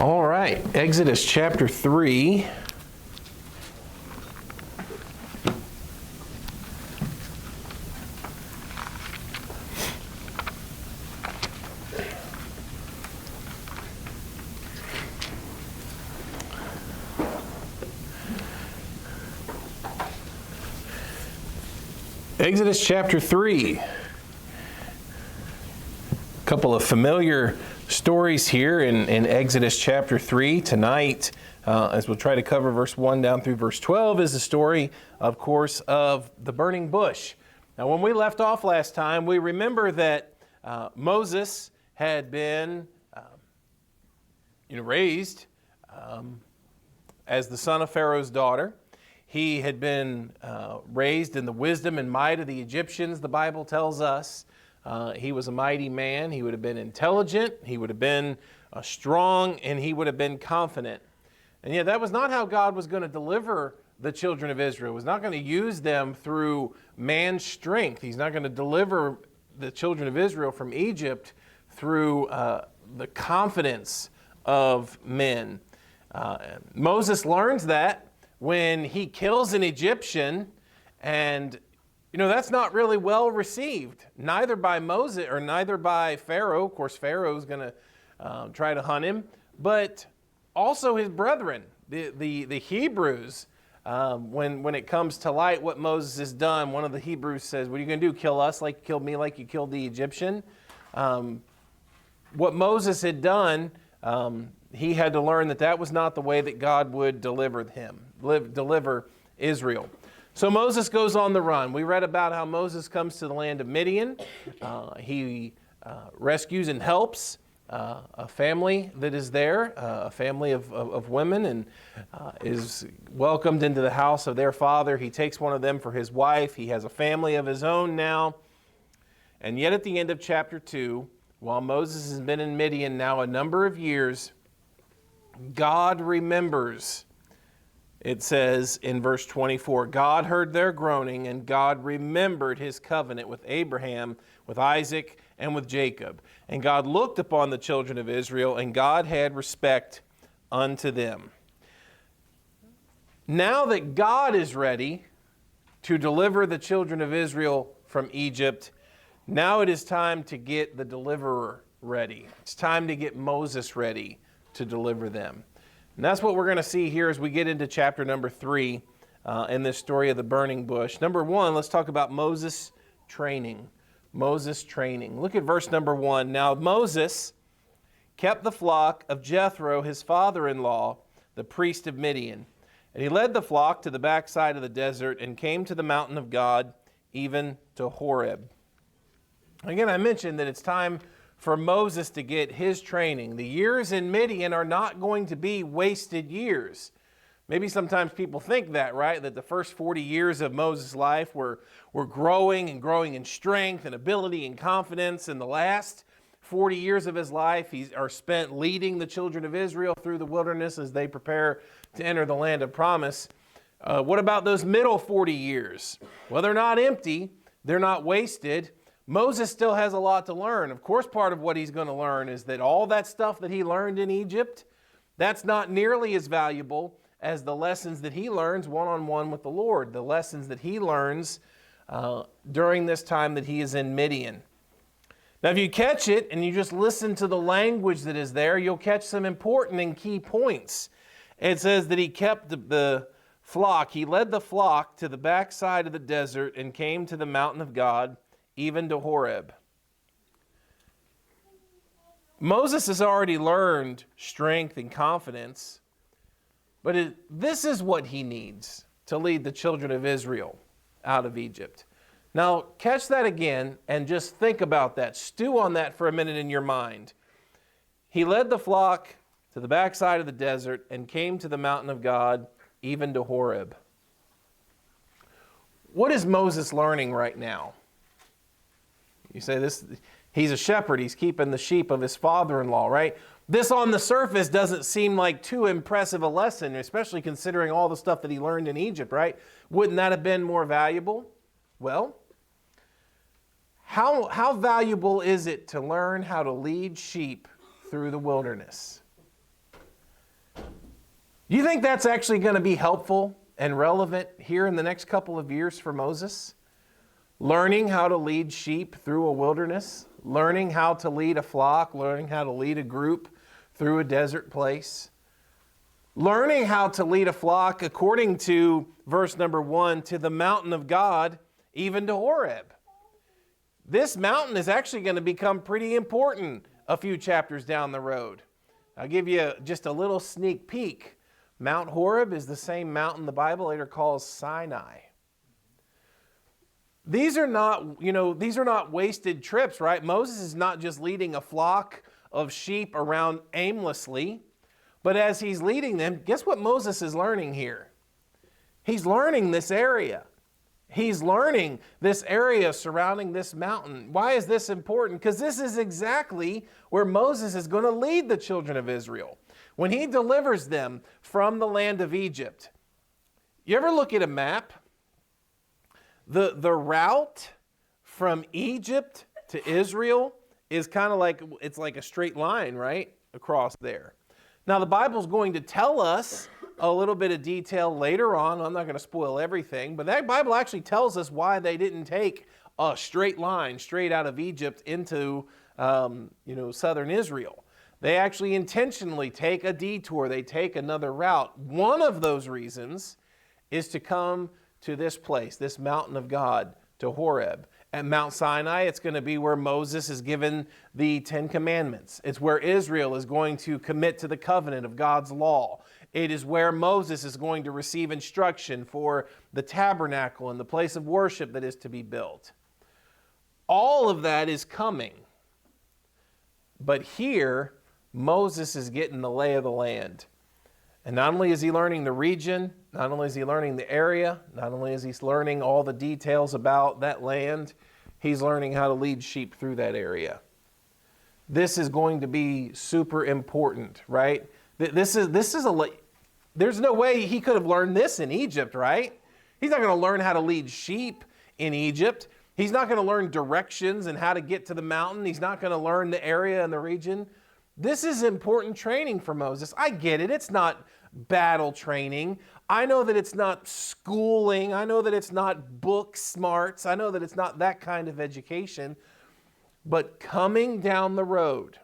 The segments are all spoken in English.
All right, Exodus chapter 3. Exodus chapter 3. A couple of familiar stories here in Exodus chapter 3. Tonight, as we'll try to cover verse 1 down through verse 12, is the story, of course, of the burning bush. Now, when we left off last time, we remember that Moses had been raised as the son of Pharaoh's daughter. He had been raised in the wisdom and might of the Egyptians, the Bible tells us. He was a mighty man. He would have been intelligent. He would have been strong, and he would have been confident. And yet that was not how God was going to deliver the children of Israel. He was not going to use them through man's strength. He's not going to deliver the children of Israel from Egypt through the confidence of men. Moses learns that when he kills an Egyptian, and that's not really well received, neither by Moses or neither by Pharaoh. Of course, Pharaoh's going to try to hunt him, but also his brethren, the Hebrews. When it comes to light what Moses has done, one of the Hebrews says, "What are you going to do? Kill us like you killed me, like you killed the Egyptian?" What Moses had done, he had to learn that was not the way that God would deliver Israel. So Moses goes on the run. We read about how Moses comes to the land of Midian. He rescues and helps a family that is there, a family of women, and is welcomed into the house of their father. He takes one of them for his wife. He has a family of his own now. And yet at the end of chapter 2, while Moses has been in Midian now a number of years, God remembers. It says in verse 24, God heard their groaning, and God remembered his covenant with Abraham, with Isaac, and with Jacob. And God looked upon the children of Israel, and God had respect unto them. Now that God is ready to deliver the children of Israel from Egypt, now it is time to get the deliverer ready. It's time to get Moses ready to deliver them. And that's what we're going to see here as we get into chapter number 3 in this story of the burning bush. Number 1, let's talk about Moses' training. Moses' training. Look at verse number 1. Now Moses kept the flock of Jethro, his father-in-law, the priest of Midian. And he led the flock to the backside of the desert and came to the mountain of God, even to Horeb. Again, I mentioned that it's time for Moses to get his training. The years in Midian are not going to be wasted years. Maybe sometimes people think that, right? That the first 40 years of Moses' life were growing in strength and ability and confidence. And the last 40 years of his life are spent leading the children of Israel through the wilderness as they prepare to enter the land of promise. What about those middle 40 years? Well, they're not empty. They're not wasted. Moses still has a lot to learn. Of course, part of what he's going to learn is that all that stuff that he learned in Egypt, that's not nearly as valuable as the lessons that he learns one-on-one with the Lord, the lessons that he learns during this time that he is in Midian. Now, if you catch it and you just listen to the language that is there, you'll catch some important and key points. It says that he kept the flock. He led the flock to the backside of the desert and came to the mountain of God, even to Horeb. Moses has already learned strength and confidence, but this is what he needs to lead the children of Israel out of Egypt. Now, catch that again and just think about that. Stew on that for a minute in your mind. He led the flock to the backside of the desert and came to the mountain of God, even to Horeb. What is Moses learning right now? You say he's a shepherd. He's keeping the sheep of his father-in-law, right? This on the surface doesn't seem like too impressive a lesson, especially considering all the stuff that he learned in Egypt, right? Wouldn't that have been more valuable? Well, how valuable is it to learn how to lead sheep through the wilderness? You think that's actually going to be helpful and relevant here in the next couple of years for Moses? Learning how to lead sheep through a wilderness, learning how to lead a flock, learning how to lead a group through a desert place, learning how to lead a flock, according to verse number 1, to the mountain of God, even to Horeb. This mountain is actually going to become pretty important a few chapters down the road. I'll give you just a little sneak peek. Mount Horeb is the same mountain the Bible later calls Sinai. These are not wasted trips, right? Moses is not just leading a flock of sheep around aimlessly, but as he's leading them, guess what Moses is learning here? He's learning this area. He's learning this area surrounding this mountain. Why is this important? Because this is exactly where Moses is going to lead the children of Israel when he delivers them from the land of Egypt. You ever look at a map? The route from Egypt to Israel is kind of like, it's like a straight line, right, across there. Now, the Bible's going to tell us a little bit of detail later on. I'm not going to spoil everything, but that Bible actually tells us why they didn't take a straight line straight out of Egypt into, southern Israel. They actually intentionally take a detour. They take another route. One of those reasons is to come to this place, this mountain of God, to Horeb. At Mount Sinai, it's going to be where Moses is given the Ten Commandments. It's where Israel is going to commit to the covenant of God's law. It is where Moses is going to receive instruction for the tabernacle and the place of worship that is to be built. All of that is coming. But here, Moses is getting the lay of the land. And not only is he learning the region, not only is he learning the area, not only is he learning all the details about that land, he's learning how to lead sheep through that area. This is going to be super important, right? There's no way he could have learned this in Egypt, right? He's not going to learn how to lead sheep in Egypt. He's not going to learn directions and how to get to the mountain. He's not going to learn the area and the region. This is important training for Moses. I get it. It's not battle training. I know that it's not schooling. I know that it's not book smarts. I know that it's not that kind of education. But coming down the road,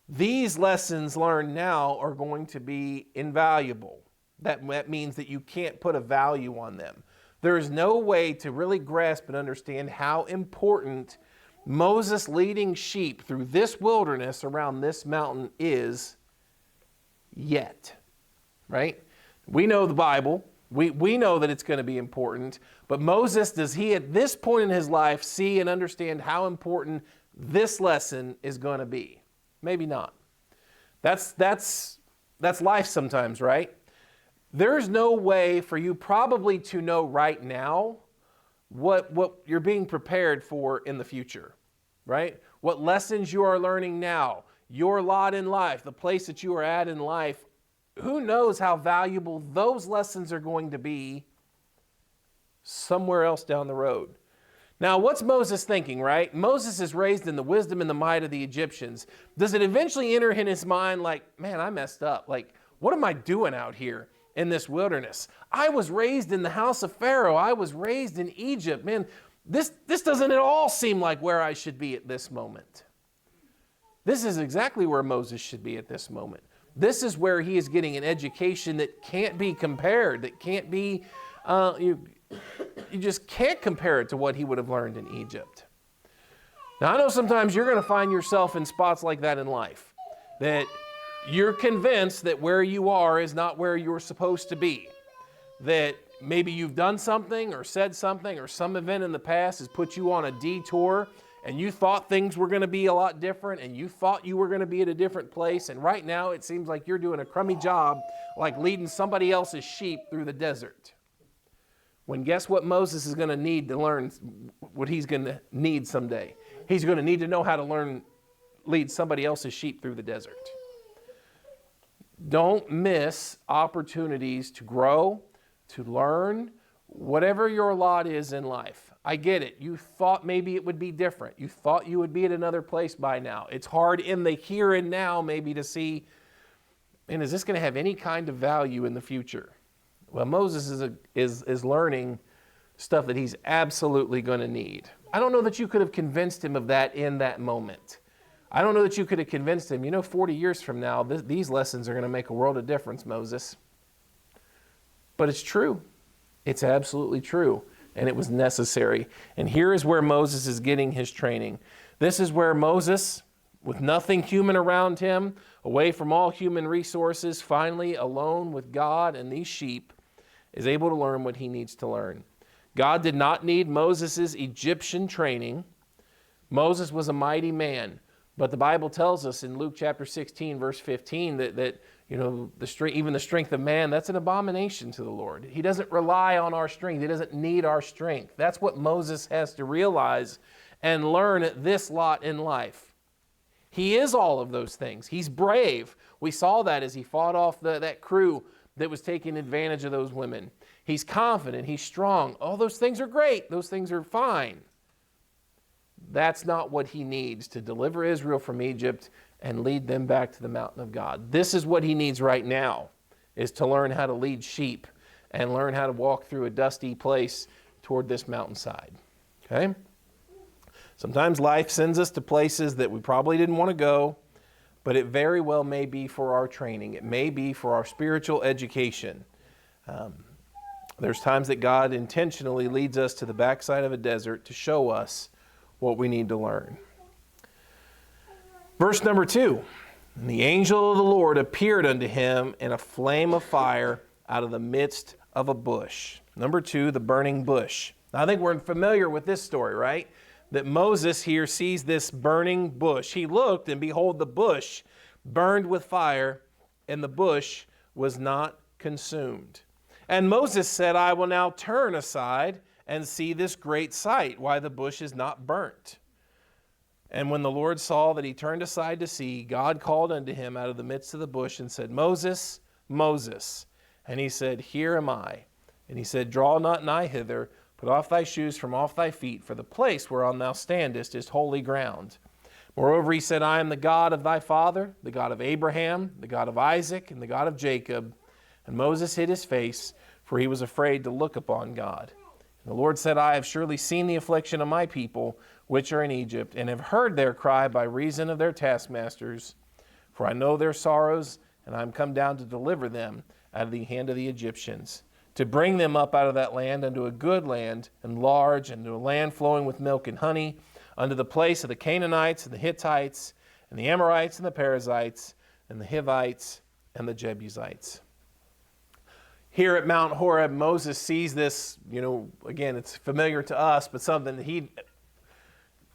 these lessons learned now are going to be invaluable. That means that you can't put a value on them. There is no way to really grasp and understand how important Moses leading sheep through this wilderness around this mountain is yet. Right? We know the Bible. We know that it's going to be important. But Moses, does he at this point in his life see and understand how important this lesson is going to be? Maybe not. That's life sometimes, right? There's no way for you probably to know right now what you're being prepared for in the future, right? What lessons you are learning now, your lot in life, the place that you are at in life. Who knows how valuable those lessons are going to be somewhere else down the road. Now, what's Moses thinking, right? Moses is raised in the wisdom and the might of the Egyptians. Does it eventually enter in his mind like, man, I messed up. Like, what am I doing out here in this wilderness? I was raised in the house of Pharaoh. I was raised in Egypt. Man, this doesn't at all seem like where I should be at this moment. This is exactly where Moses should be at this moment. This is where he is getting an education that can't be compared, that can't be, you just can't compare it to what he would have learned in Egypt. Now, I know sometimes you're going to find yourself in spots like that in life, that you're convinced that where you are is not where you're supposed to be, that maybe you've done something or said something or some event in the past has put you on a detour and you thought things were going to be a lot different and you thought you were going to be at a different place, and right now it seems like you're doing a crummy job like leading somebody else's sheep through the desert. When guess what Moses is going to need to learn what he's going to need someday? He's going to need to know how to lead somebody else's sheep through the desert. Don't miss opportunities to grow, to learn, whatever your lot is in life. I get it. You thought maybe it would be different. You thought you would be at another place by now. It's hard in the here and now maybe to see, man, is this going to have any kind of value in the future? Well, Moses is learning stuff that he's absolutely going to need. I don't know that you could have convinced him of that in that moment. I don't know that you could have convinced him, 40 years from now, these lessons are going to make a world of difference, Moses. But it's true. It's absolutely true. And it was necessary. And here is where Moses is getting his training. This is where Moses, with nothing human around him, away from all human resources, finally alone with God and these sheep, is able to learn what he needs to learn. God did not need Moses' Egyptian training. Moses was a mighty man. But the Bible tells us in Luke chapter 16, verse 15, that even the strength of man, that's an abomination to the Lord. He doesn't rely on our strength. He doesn't need our strength. That's what Moses has to realize and learn at this lot in life. He is all of those things. He's brave. We saw that as he fought off that crew that was taking advantage of those women. He's confident. He's strong. All those things are great. Those things are fine. That's not what he needs to deliver Israel from Egypt and lead them back to the mountain of God. This is what he needs right now, is to learn how to lead sheep and learn how to walk through a dusty place toward this mountainside. Okay? Sometimes life sends us to places that we probably didn't want to go, but it very well may be for our training. It may be for our spiritual education. There's times that God intentionally leads us to the backside of a desert to show us what we need to learn. Verse number 2, and the angel of the Lord appeared unto him in a flame of fire out of the midst of a bush. Number 2, the burning bush. Now, I think we're familiar with this story, right? That Moses here sees this burning bush. He looked, and behold, the bush burned with fire, and the bush was not consumed. And Moses said, I will now turn aside and see this great sight, why the bush is not burnt. And when the Lord saw that he turned aside to see, God called unto him out of the midst of the bush and said, Moses, Moses. And he said, Here am I. And he said, Draw not nigh hither, put off thy shoes from off thy feet, for the place whereon thou standest is holy ground. Moreover, he said, I am the God of thy father, the God of Abraham, the God of Isaac, and the God of Jacob. And Moses hid his face, for he was afraid to look upon God. The Lord said, I have surely seen the affliction of my people, which are in Egypt, and have heard their cry by reason of their taskmasters. For I know their sorrows, and I am come down to deliver them out of the hand of the Egyptians, to bring them up out of that land unto a good land, and large, and to a land flowing with milk and honey, unto the place of the Canaanites, and the Hittites, and the Amorites, and the Perizzites, and the Hivites, and the Jebusites. Here at Mount Horeb, Moses sees this, again, it's familiar to us, but something that he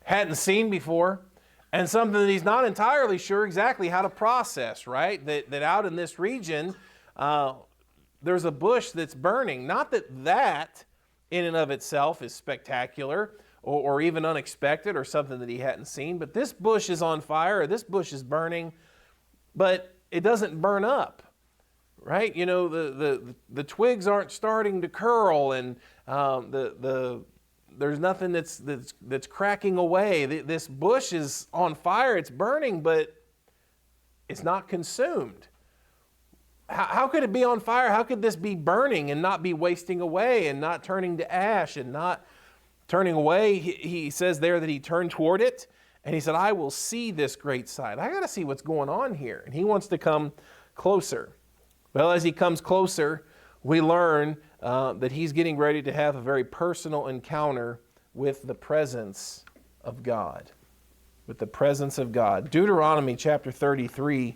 hadn't seen before, and something that he's not entirely sure exactly how to process, right? That out in this region, there's a bush that's burning. Not that in and of itself is spectacular or even unexpected or something that he hadn't seen, but this bush is on fire, or this bush is burning, but it doesn't burn up. Right, the twigs aren't starting to curl, and there's nothing that's cracking away. This bush is on fire; it's burning, but it's not consumed. How could it be on fire? How could this be burning and not be wasting away and not turning to ash and not turning away? He says there that he turned toward it, and he said, "I will see this great sight. I got to see what's going on here." And he wants to come closer. Well, as he comes closer, we learn that he's getting ready to have a very personal encounter with the presence of God. With the presence of God. Deuteronomy chapter 33.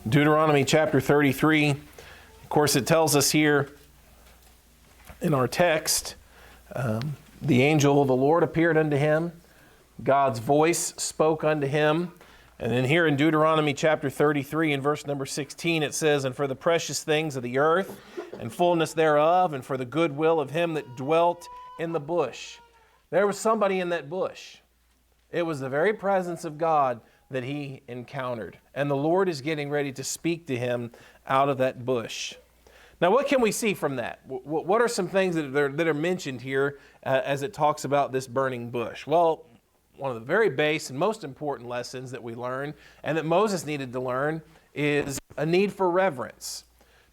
Deuteronomy chapter 33. Of course, it tells us here in our text, the angel of the Lord appeared unto him. God's voice spoke unto him. And then here in Deuteronomy chapter 33 and verse number 16, it says, And for the precious things of the earth and fullness thereof, and for the goodwill of him that dwelt in the bush. There was somebody in that bush. It was the very presence of God that he encountered. And the Lord is getting ready to speak to him out of that bush. Now, what can we see from that? What are some things that are mentioned here as it talks about this burning bush? Well, one of the very base and most important lessons that we learn, and that Moses needed to learn, is a need for reverence.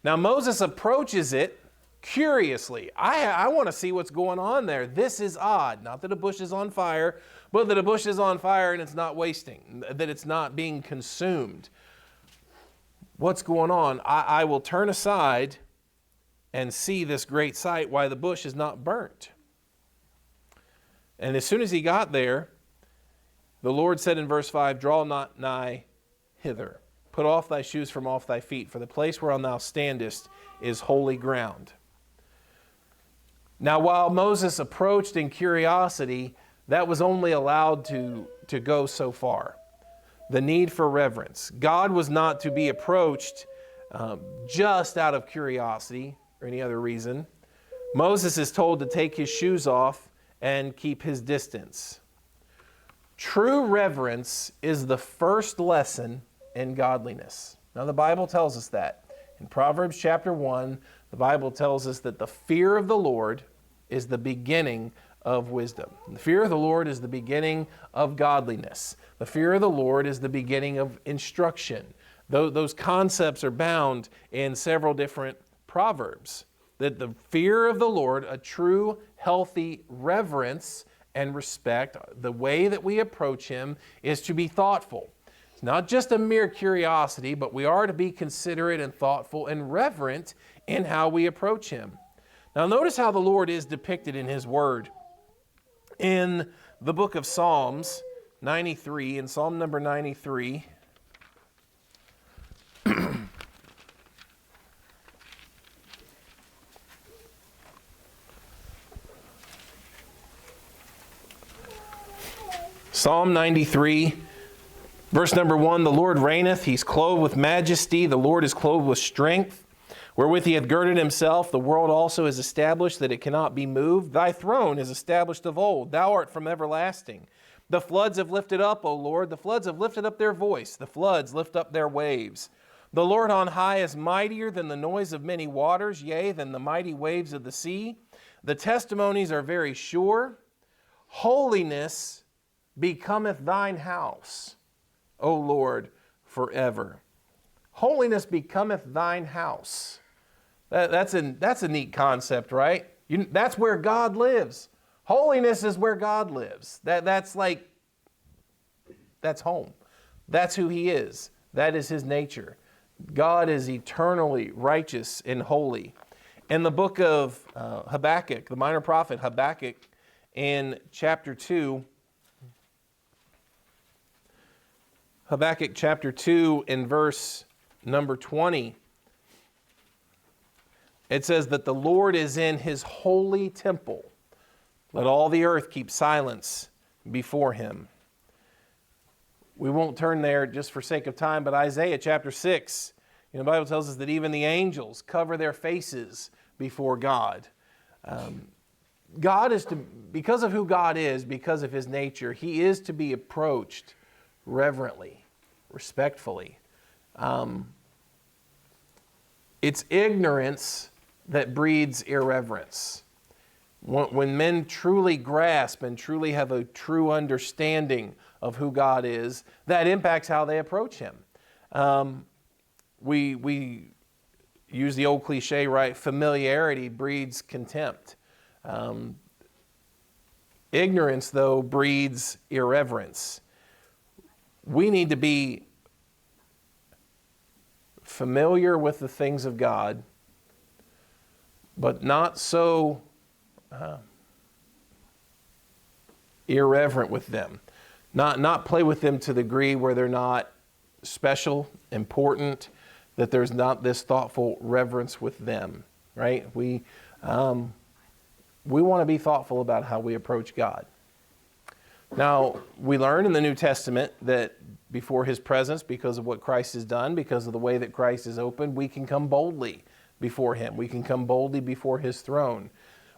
Now, Moses approaches it curiously. I want to see what's going on there. This is odd. Not that a bush is on fire, but that a bush is on fire and it's not wasting, that it's not being consumed. What's going on? I will turn aside and see this great sight, why the bush is not burnt. And as soon as he got there, the Lord said in verse 5, "Draw not nigh hither. Put off thy shoes from off thy feet, for the place whereon thou standest is holy ground." Now, while Moses approached in curiosity, that was only allowed to go so far. The need for reverence. God was not to be approached just out of curiosity or any other reason. Moses is told to take his shoes off and keep his distance. True reverence is the first lesson in godliness. Now, the Bible tells us that. In Proverbs chapter 1, the Bible tells us that the fear of the Lord is the beginning of wisdom. The fear of the Lord is the beginning of godliness. The fear of the Lord is the beginning of instruction. Those concepts are bound in several different proverbs. That the fear of the Lord, a true, healthy reverence and respect, the way that we approach Him is to be thoughtful. It's not just a mere curiosity, but we are to be considerate and thoughtful and reverent in how we approach Him. Now, notice how the Lord is depicted in His Word. In the book of Psalms 93, in Psalm number 93, Psalm 93, verse number 1, "The Lord reigneth, He's clothed with majesty, the Lord is clothed with strength. Wherewith He hath girded Himself, the world also is established, that it cannot be moved. Thy throne is established of old, Thou art from everlasting. The floods have lifted up, O Lord, the floods have lifted up their voice, the floods lift up their waves. The Lord on high is mightier than the noise of many waters, yea, than the mighty waves of the sea. The testimonies are very sure. Holiness becometh thine house, O Lord, forever." Holiness becometh thine house. That's a neat concept, right? That's where God lives. Holiness is where God lives. That's home. That's who He is. That is His nature. God is eternally righteous and holy. In the book of Habakkuk, the minor prophet Habakkuk, in chapter 2, Habakkuk chapter 2 in verse number 20, it says that the Lord is in His holy temple. Let all the earth keep silence before Him. We won't turn there just for sake of time, but Isaiah chapter 6, the Bible tells us that even the angels cover their faces before God. God is to, because of who God is, because of His nature, He is to be approached reverently, respectfully. It's ignorance that breeds irreverence. When men truly grasp and truly have a true understanding of who God is, that impacts how they approach Him. We use the old cliche, right? Familiarity breeds contempt. Ignorance, though, breeds irreverence. We need to be familiar with the things of God, but not so irreverent with them. Not play with them to the degree where they're not special, important, that there's not this thoughtful reverence with them, right? We want to be thoughtful about how we approach God. Now, we learn in the New Testament that before His presence, because of what Christ has done, because of the way that Christ has opened, we can come boldly before Him. We can come boldly before His throne.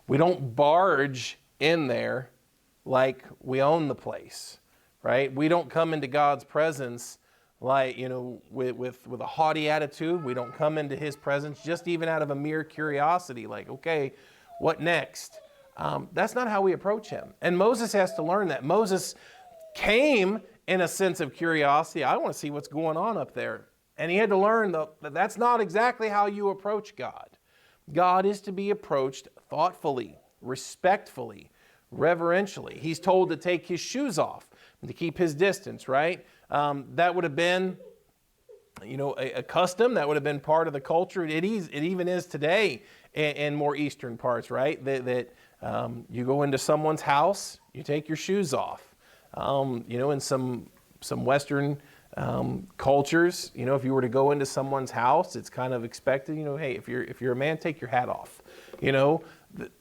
We don't barge in there like we own the place, right? We don't come into God's presence like, with a haughty attitude. We don't come into His presence just even out of a mere curiosity, like, okay, what next? That's not how we approach Him. And Moses has to learn that. Moses came in a sense of curiosity. I want to see what's going on up there. And he had to learn that that's not exactly how you approach God. God is to be approached thoughtfully, respectfully, reverentially. He's told to take his shoes off and to keep his distance, right? That would have been, a custom. That would have been part of the culture. It even is today in more eastern parts, right? That you go into someone's house, you take your shoes off. In some Western cultures, if you were to go into someone's house, it's kind of expected, hey, if you're a man, take your hat off.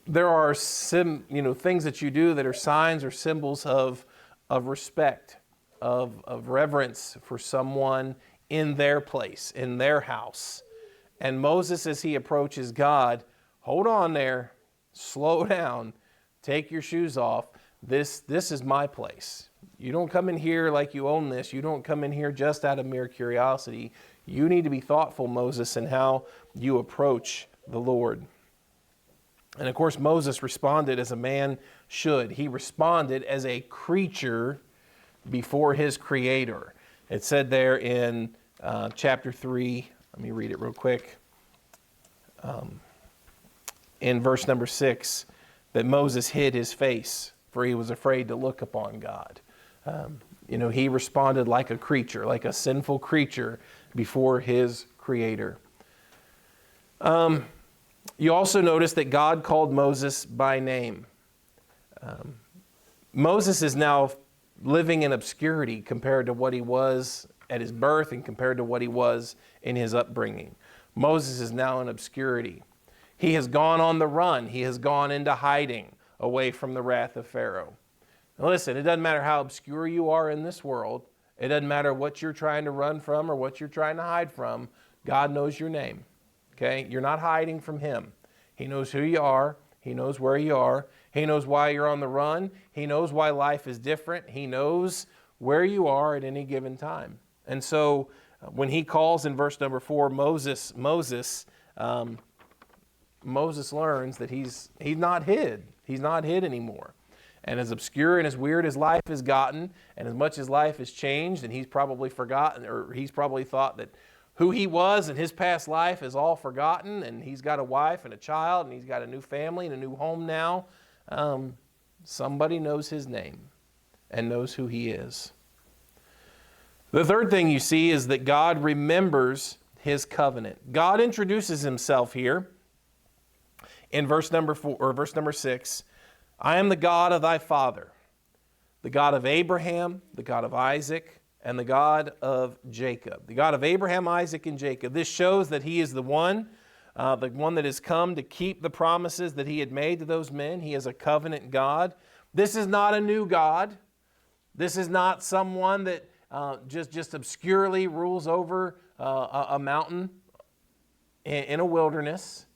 There are things that you do that are signs or symbols of respect, of reverence for someone in their place, in their house. And Moses, as he approaches God, hold on there, slow down, take your shoes off. This is my place. You don't come in here like you own this. You don't come in here just out of mere curiosity. You need to be thoughtful, Moses, in how you approach the Lord. And of course, Moses responded as a man should. He responded as a creature before his Creator. It said there in chapter 3, let me read it real quick, in verse number 6, that Moses hid his face, for he was afraid to look upon God. He responded like a creature, like a sinful creature before his Creator. You also notice that God called Moses by name. Moses is now living in obscurity compared to what he was at his birth and compared to what he was in his upbringing. Moses is now in obscurity. He has gone on the run. He has gone into hiding away from the wrath of Pharaoh. Now listen, it doesn't matter how obscure you are in this world. It doesn't matter what you're trying to run from or what you're trying to hide from. God knows your name. Okay? You're not hiding from Him. He knows who you are. He knows where you are. He knows why you're on the run. He knows why life is different. He knows where you are at any given time. And so when He calls in verse number 4, Moses learns that he's not hid. He's not hid anymore. And as obscure and as weird as life has gotten, and as much as life has changed, and he's probably forgotten, or he's probably thought that who he was in his past life is all forgotten, and he's got a wife and a child, and he's got a new family and a new home now. Somebody knows his name and knows who he is. The third thing you see is that God remembers His covenant. God introduces Himself here in verse number 4 or verse number 6. I am the God of thy father, the God of Abraham, the God of Isaac, and the God of Jacob. The God of Abraham, Isaac, and Jacob. This shows that He is the one that has come to keep the promises that He had made to those men. He is a covenant God. This is not a new God. This is not someone that just obscurely rules over a mountain in a wilderness.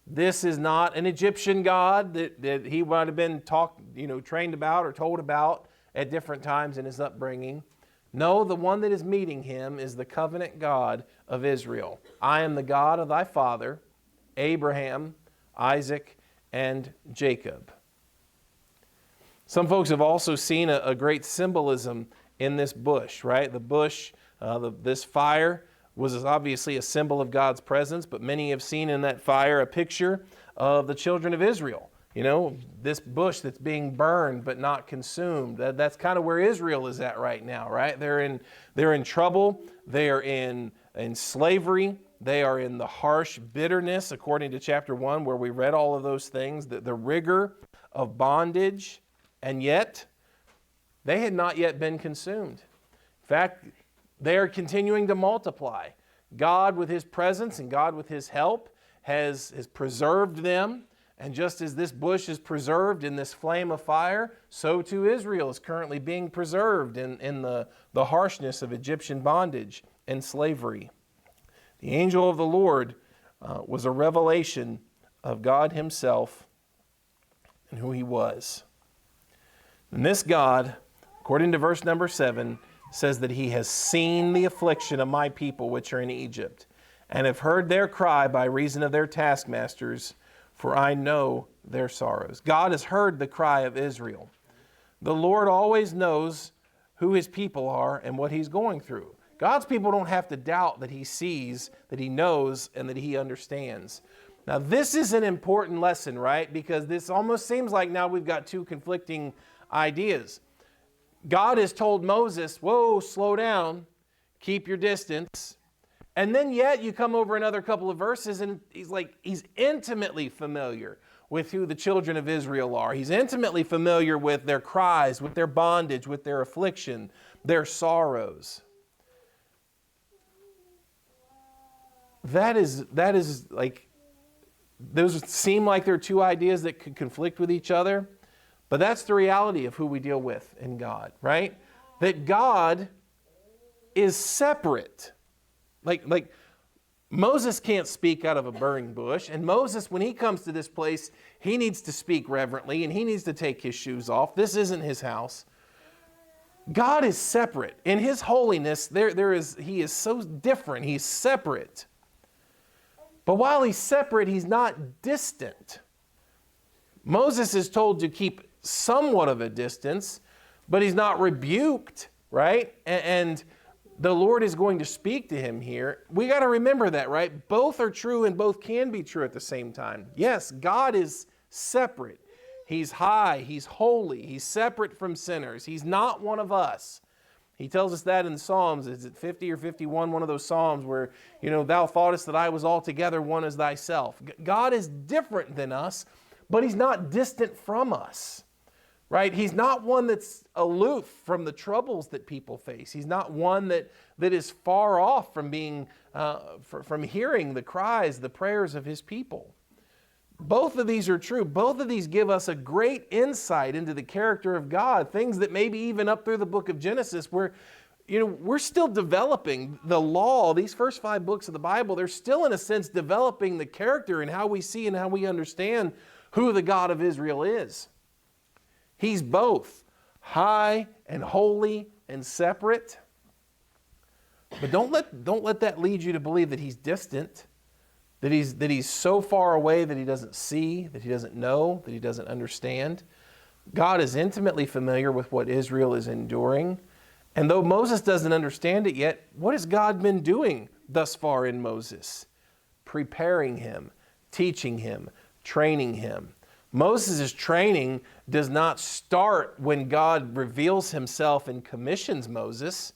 This is not an Egyptian God that he might have been trained about or told about at different times in his upbringing. No, the one that is meeting him is the covenant God of Israel. I am the God of thy father, Abraham, Isaac, and Jacob. Some folks have also seen a great symbolism in this bush, right? The bush, this fire, was obviously a symbol of God's presence, but many have seen in that fire a picture of the children of Israel. This bush that's being burned but not consumed. That's kind of where Israel is at right now, right? They're in trouble. They are in slavery. They are in the harsh bitterness, according to chapter 1, where we read all of those things, the rigor of bondage, and yet they had not yet been consumed. In fact, they are continuing to multiply. God, with His presence and God, with His help, has preserved them. And just as this bush is preserved in this flame of fire, so too Israel is currently being preserved in the harshness of Egyptian bondage and slavery. The angel of the Lord was a revelation of God Himself and who He was. And this God, according to verse number 7, says that He has seen the affliction of my people which are in Egypt, and have heard their cry by reason of their taskmasters, for I know their sorrows. God has heard the cry of Israel. The Lord always knows who his people are and what he's going through. God's people don't have to doubt that he sees, that he knows, and that he understands. Now, this is an important lesson, right? Because this almost seems like now we've got two conflicting ideas. God has told Moses, whoa, slow down, keep your distance. And then yet you come over another couple of verses and he's intimately familiar with who the children of Israel are. He's intimately familiar with their cries, with their bondage, with their affliction, their sorrows. That is like, those seem like they're two ideas that could conflict with each other, but that's the reality of who we deal with in God, right? That God is separate. Like Moses can't speak out of a burning bush, and Moses, when he comes to this place, he needs to speak reverently, and he needs to take his shoes off. This isn't his house. God is separate. In his holiness, he is so different. He's separate. But while he's separate, he's not distant. Moses is told to keep somewhat of a distance, but he's not rebuked, right? And the Lord is going to speak to him here. We got to remember that, right? Both are true and both can be true at the same time. Yes, God is separate. He's high. He's holy. He's separate from sinners. He's not one of us. He tells us that in the Psalms. Is it 50 or 51? One of those Psalms where, thou thoughtest that I was altogether one as thyself. God is different than us, but he's not distant from us, right? He's not one that's aloof from the troubles that people face. He's not one that is far off from being, from hearing the cries, the prayers of his people. Both of these are true. Both of these give us a great insight into the character of God, things that maybe even up through the book of Genesis where, we're still developing the law. These first 5 books of the Bible, they're still in a sense developing the character and how we see and how we understand who the God of Israel is. He's both high and holy and separate. But don't let that lead you to believe that he's distant. That he's so far away that he doesn't see, that he doesn't know, that he doesn't understand. God is intimately familiar with what Israel is enduring. And though Moses doesn't understand it yet, what has God been doing thus far in Moses? Preparing him, teaching him, training him. Moses' training does not start when God reveals himself and commissions Moses.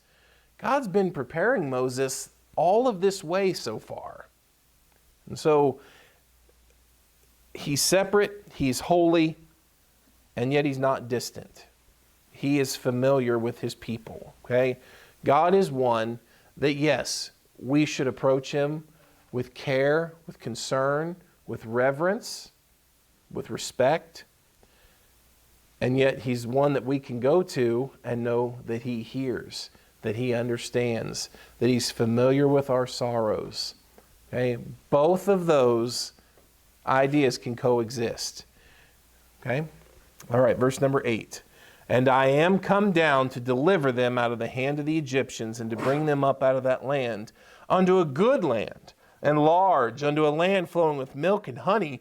God's been preparing Moses all of this way so far. And so he's separate, he's holy, and yet he's not distant. He is familiar with his people, okay? God is one that, yes, we should approach him with care, with concern, with reverence, with respect. And yet he's one that we can go to and know that he hears, that he understands, that he's familiar with our sorrows. Okay, both of those ideas can coexist. Okay, all right, verse number 8. And I am come down to deliver them out of the hand of the Egyptians and to bring them up out of that land unto a good land and large, unto a land flowing with milk and honey,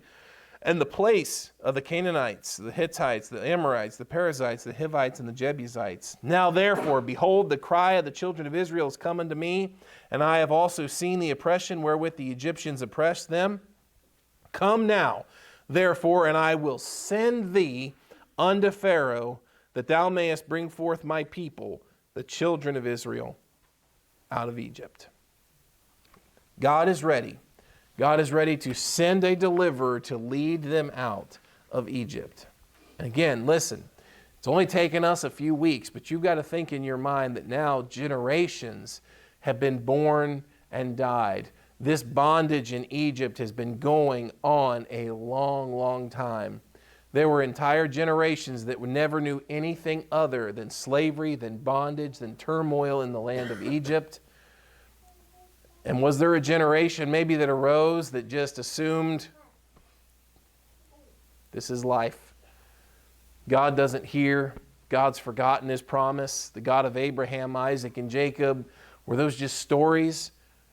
and the place of the Canaanites, the Hittites, the Amorites, the Perizzites, the Hivites, and the Jebusites. Now therefore, behold, the cry of the children of Israel is come unto me, and I have also seen the oppression wherewith the Egyptians oppressed them. Come now, therefore, and I will send thee unto Pharaoh, that thou mayest bring forth my people, the children of Israel, out of Egypt. God is ready. God is ready to send a deliverer to lead them out of Egypt. And again, listen, it's only taken us a few weeks, but you've got to think in your mind that now generations have been born and died. This bondage in Egypt has been going on a long, long time. There were entire generations that never knew anything other than slavery, than bondage, than turmoil in the land of Egypt. And was there a generation maybe that arose that just assumed this is life? God doesn't hear. God's forgotten his promise. The God of Abraham, Isaac, and Jacob, were those just stories?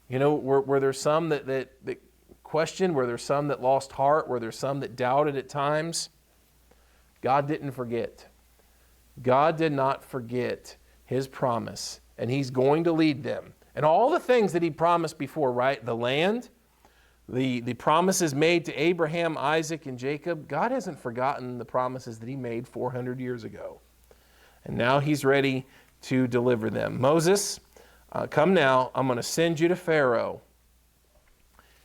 Were there some that questioned? Were there some that lost heart? Were there some that doubted at times? God didn't forget. God did not forget his promise, and he's going to lead them. And all the things that he promised before, right? The land, the promises made to Abraham, Isaac, and Jacob. God hasn't forgotten the promises that he made 400 years ago. And now he's ready to deliver them. Moses, come now. I'm going to send you to Pharaoh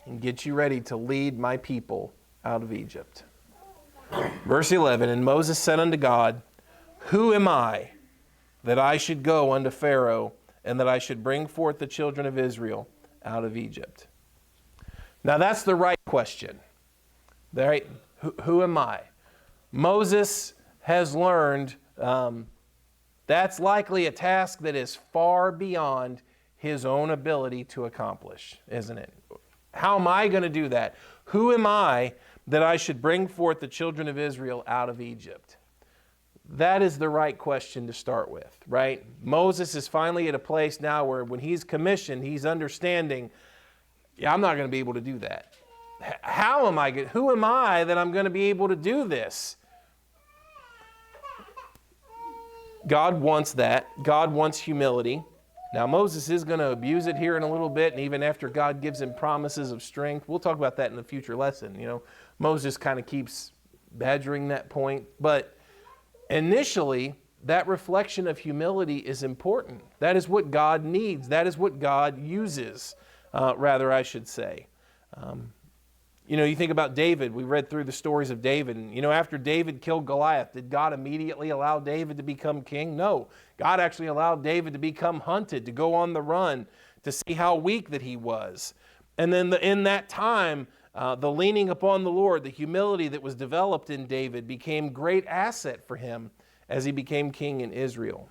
and get you ready to lead my people out of Egypt. Verse 11, and Moses said unto God, who am I that I should go unto Pharaoh, and that I should bring forth the children of Israel out of Egypt? Now that's the right question. Right? Who am I? Moses has learned that's likely a task that is far beyond his own ability to accomplish, isn't it? How am I going to do that? Who am I that I should bring forth the children of Israel out of Egypt? That is the right question to start with, right? Moses is finally at a place now where when he's commissioned, he's understanding, yeah, I'm not going to be able to do that. Who am I that I'm going to be able to do this? God wants that. God wants humility. Now, Moses is going to abuse it here in a little bit, and even after God gives him promises of strength. We'll talk about that in a future lesson. Moses kind of keeps badgering that point. But initially, that reflection of humility is important. That is what God needs. That is what God uses, I should say. You think about David. We read through the stories of David. And, after David killed Goliath, did God immediately allow David to become king? No. God actually allowed David to become hunted, to go on the run, to see how weak that he was. And then in that time, the leaning upon the Lord, the humility that was developed in David became great asset for him as he became king in Israel.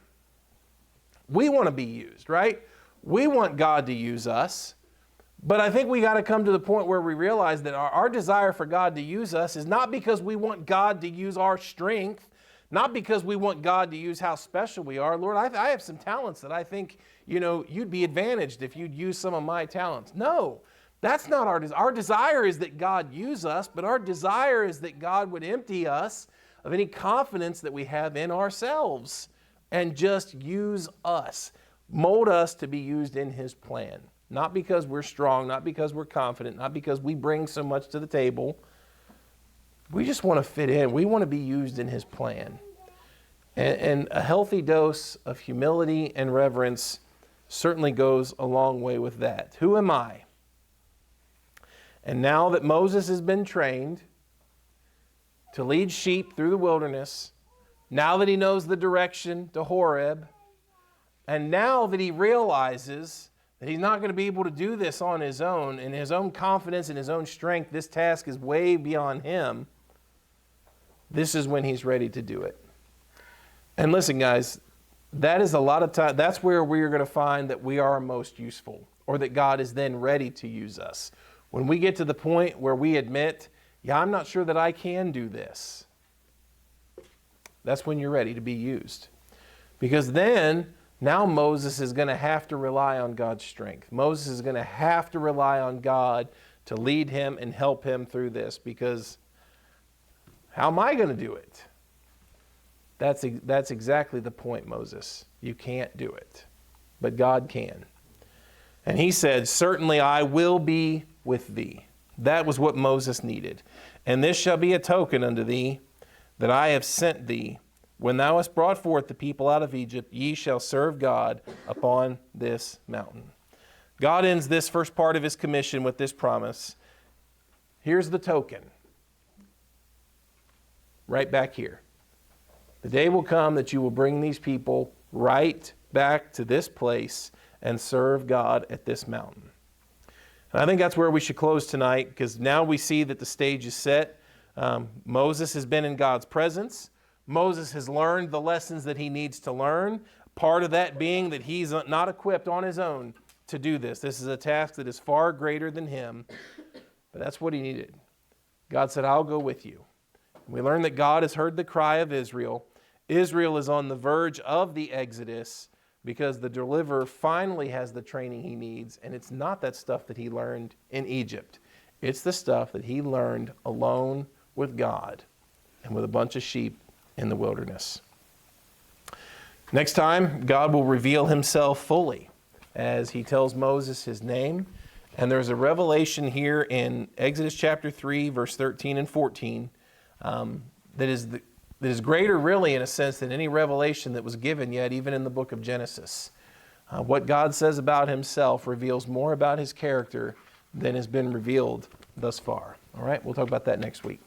We want to be used, right? We want God to use us. But I think we got to come to the point where we realize that our desire for God to use us is not because we want God to use our strength, not because we want God to use how special we are. Lord, I have some talents that I think, you'd be advantaged if you'd use some of my talents. No, that's not our desire. Our desire is that God use us, but our desire is that God would empty us of any confidence that we have in ourselves and just use us, mold us to be used in his plan. Not because we're strong, not because we're confident, not because we bring so much to the table. We just want to fit in. We want to be used in his plan. And a healthy dose of humility and reverence certainly goes a long way with that. Who am I? And now that Moses has been trained to lead sheep through the wilderness, now that he knows the direction to Horeb, and now that he realizes that he's not going to be able to do this on his own, in his own confidence and his own strength, this task is way beyond him, this is when he's ready to do it. And listen, guys, that is a lot of time. That's where we are going to find that we are most useful, or that God is then ready to use us. When we get to the point where we admit, yeah, I'm not sure that I can do this, that's when you're ready to be used. Because then, now Moses is going to have to rely on God's strength. Moses is going to have to rely on God to lead him and help him through this, because how am I going to do it? That's exactly the point, Moses. You can't do it, but God can. And he said, certainly I will be with thee. That was what Moses needed. And this shall be a token unto thee that I have sent thee. When thou hast brought forth the people out of Egypt, ye shall serve God upon this mountain. God ends this first part of his commission with this promise. Here's the token. Right back here. The day will come that you will bring these people right back to this place and serve God at this mountain. And I think that's where we should close tonight, because now we see that the stage is set. Moses has been in God's presence. Moses has learned the lessons that he needs to learn. Part of that being that he's not equipped on his own to do this. This is a task that is far greater than him. But that's what he needed. God said, I'll go with you. We learn that God has heard the cry of Israel. Israel is on the verge of the Exodus because the deliverer finally has the training he needs. And it's not that stuff that he learned in Egypt. It's the stuff that he learned alone with God and with a bunch of sheep in the wilderness. Next time, God will reveal himself fully as he tells Moses his name. And there's a revelation here in Exodus chapter 3, verse 13 and 14, that is greater really in a sense than any revelation that was given yet, even in the book of Genesis. What God says about himself reveals more about his character than has been revealed thus far. All right, we'll talk about that next week.